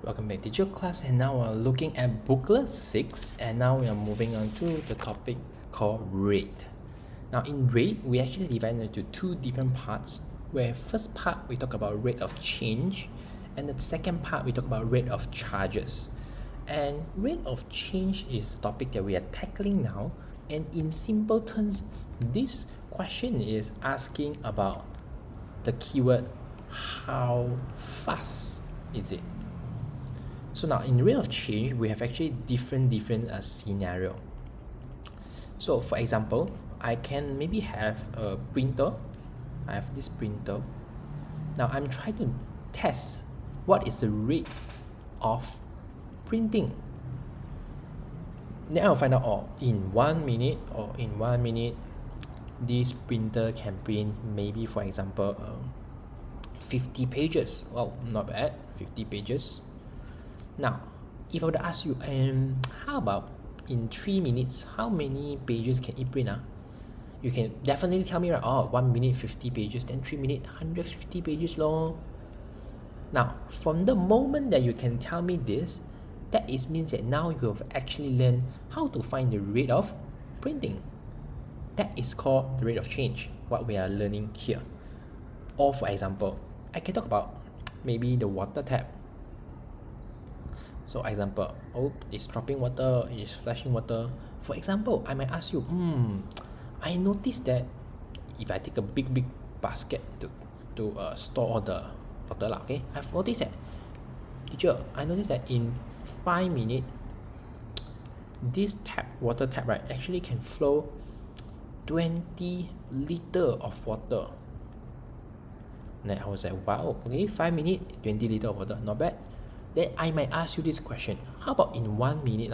Welcome back to your class, and now we're looking at booklet 6, and now we are moving on to the topic called rate. Now in rate, we actually divide into two different parts, where first part we talk about rate of change, and the second part we talk about rate of charges. And rate of change is the topic that we are tackling now, and in simple terms, this question is asking about the keyword how fast is it. So now in rate of change, we have actually different scenario. So for example, I can maybe have a printer. I have this printer. Now I'm trying to test what is the rate of printing. Then I'll find out, in 1 minute or in 1 minute, this printer can print maybe, for example, 50 pages. Well, not bad, 50 pages. Now, if I were to ask you, how about in 3 minutes, how many pages can it print? You can definitely tell me, right? 1 minute 50 pages, then 3 minutes 150 pages long. Now, from the moment that you can tell me this, that means that now you have actually learned how to find the rate of printing. That is called the rate of change, what we are learning here. Or for example, I can talk about maybe the water tap. So example, it's dropping water, it's flashing water. For example, I might ask you, I noticed that if I take a big basket to store all the water, okay, I've noticed that, teacher, I noticed that in 5 minutes, this water tap, right, actually can flow 20 liter of water. And I was like, wow, okay, 5 minutes, 20 liter of water, not bad. Then I might ask you this question, how about in 1 minute?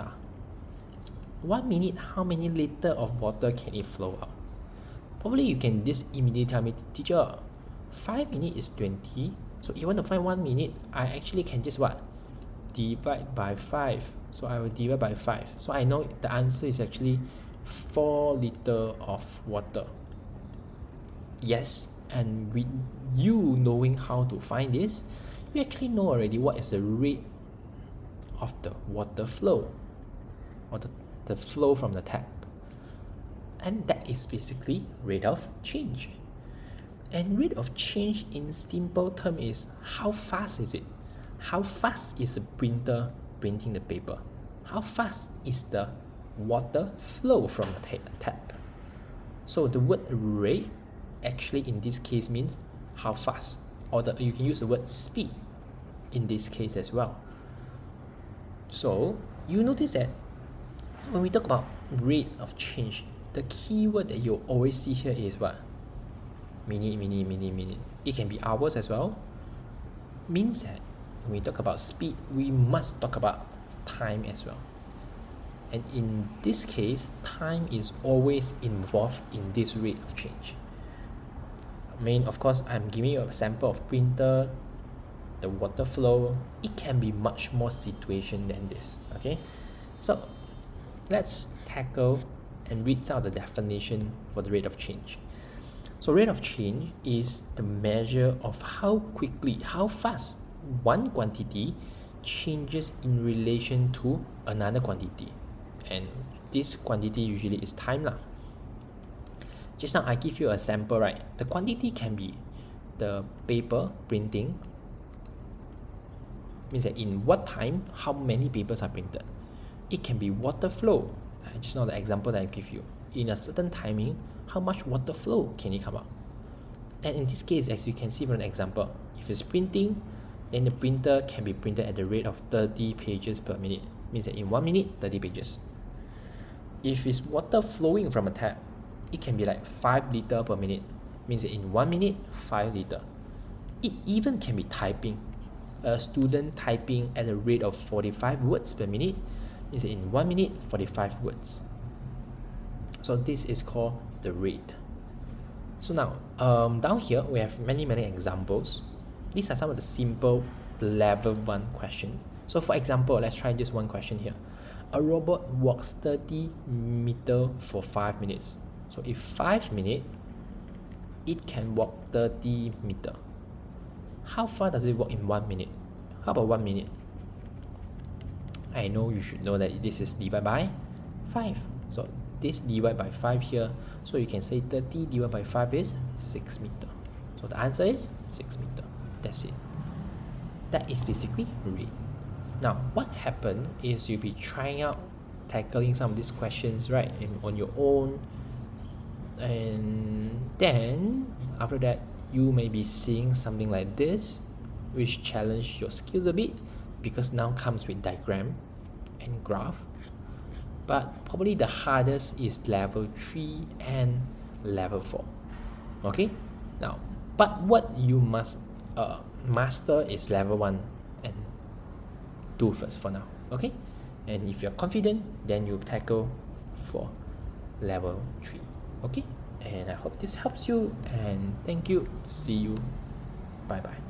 1 minute, how many liter of water can it flow out? Probably you can just immediately tell me, teacher, 5 minutes is 20. So if you want to find 1 minute, I actually can just what? Divide by 5. So I will divide by 5. So I know the answer is actually 4 liter of water. Yes, and with you knowing how to find this, you actually know already what is the rate of the water flow, or the flow from the tap. And that is basically rate of change. And rate of change in simple term is how fast is it? How fast is the printer printing the paper? How fast is the water flow from the tap? So the word rate actually in this case means how fast, or you can use the word speed in this case as well. So you notice that when we talk about rate of change, the keyword that you always see here is what? Minute. It can be hours as well. Means that when we talk about speed, we must talk about time as well. And in this case, time is always involved in this rate of change. Of course, I'm giving you a sample of printer, the water flow. It can be much more situation than this, okay? So let's tackle and read out the definition for the rate of change. So rate of change is the measure of how quickly, how fast one quantity changes in relation to another quantity. And this quantity usually is time lah. Just now I give you a sample, right? The quantity can be the paper printing, means that in what time, how many papers are printed. It can be water flow, just now the example that I give you. In a certain timing, how much water flow can it come out? And in this case, as you can see from the example, if it's printing, then the printer can be printed at the rate of 30 pages per minute. Means that in 1 minute, 30 pages. If it's water flowing from a tap, it can be like 5 liter per minute. Means that in 1 minute, 5 liter. It even can be typing. A student typing at a rate of 45 words per minute is in 1 minute 45 words. So this is called the rate. So now down here we have many examples. These are some of the simple level 1 question. So for example, let's try this one question here. A robot walks 30 meters for 5 minutes. So if 5 minutes, it can walk 30 meters. How far does it walk in 1 minute? How about 1 minute? I know you should know that this is divided by 5. So this divided by 5 here. So you can say 30 divided by 5 is 6 meter. So the answer is 6 meter. That's it. That is basically read. Now, what happened is you'll be trying out tackling some of these questions, right, on your own. And then, after that, you may be seeing something like this, which challenge your skills a bit, because now comes with diagram and graph. But probably the hardest is level 3 and level 4. Okay? Now, but what you must master is level 1 and 2 first for now. Okay? And if you're confident, then you tackle for level 3. Okay? And I hope this helps you, and thank you. See you. Bye bye.